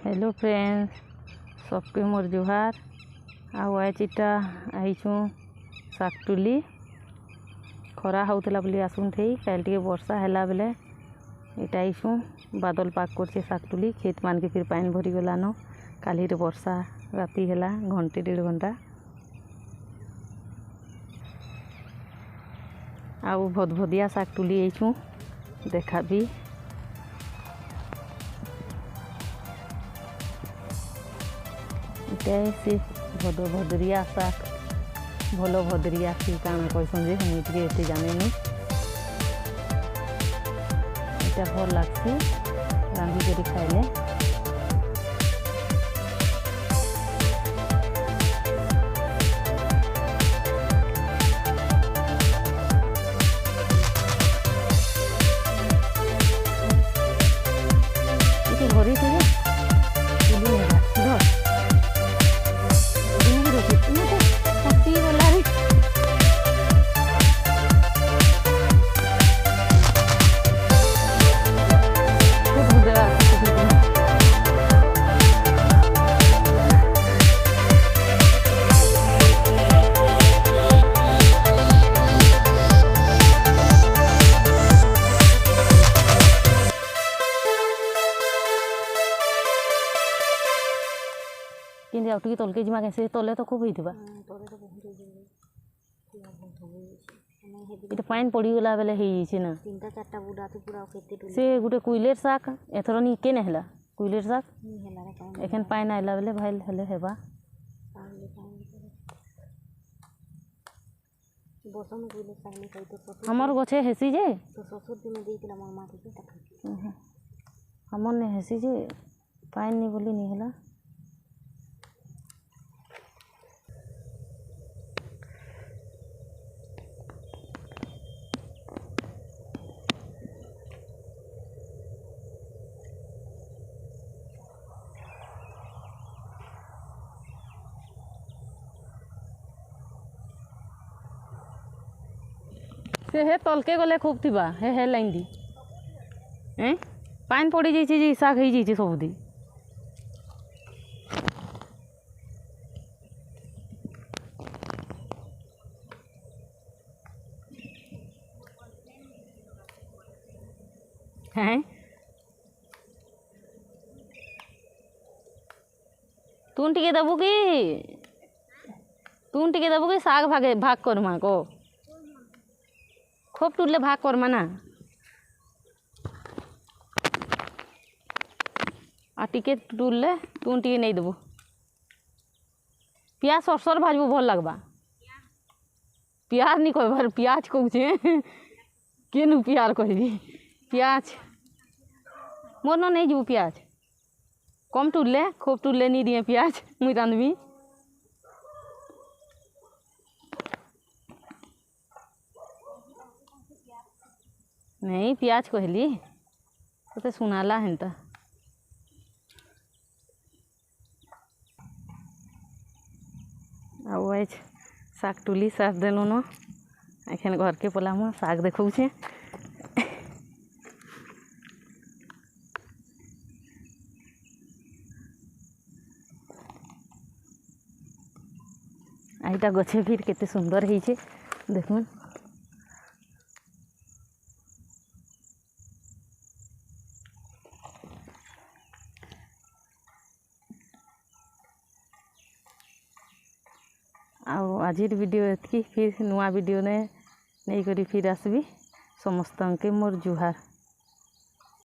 Hello friends, सबके मोर जुहार। आज इटा आईचु शागतुली खरा होता बोली आसुन थे कल टे वर्षा है बेले इटा आईचु बादल पाक कर शागतुली खेत मान के फिर पानी भरी गलान काली वर्षा राति है घंटे 1.5 घंटा आउ भदभदिया शागतुली आईचु देखा भी से भदरिया शाग भल भदरिया कि काଣା कहसन जे मुझे एते जाने नहीं इटा भल लगसी रांधी कर खाइले। भरी थे कि आउटी तल के जिमा कैसे तले तो खूब होता पानी पड़गला बेले ना से गोटे कुइलेर शाग एथर निके नहला कुइलेर शाग एखन पानी आइला बेले भाई हेले हेबा हमर गछे हेसी जे हमर ने हेसी जे पानी नहीं बोली नहीं हला। से हे तलके गले खूब थी हे लाइन दी पानी पड़ जाइए शाग हो जाइए सबुदी हैं तुम टिके दबू कि शाग भागे भाग कर माँ को खूब टूटले भाग कर माना आ टिके टूटले तुम टिके नहीं देबू पियाज सरसर भाजबू भल लगबा प्याज नहीं कहबार पियाज कहूचे केनु प्यार कहबी पियाज मोर न नहीं जीबू पियाज कम टूटले खूब टूटले नहीं दिए पियाज मुई रांधबी नहीं पियाज कहली तो सुनाला हेन्ता आज शागतुली साथ देलु न एखन घर के पला में शाग देखौ छे आईटा गछे फिर केते सुंदर है देखुन आज वीडियो एतकी फिर नुआ वीडियो ने नहीं करी फिर आसबी समस्त के मोर जुहार।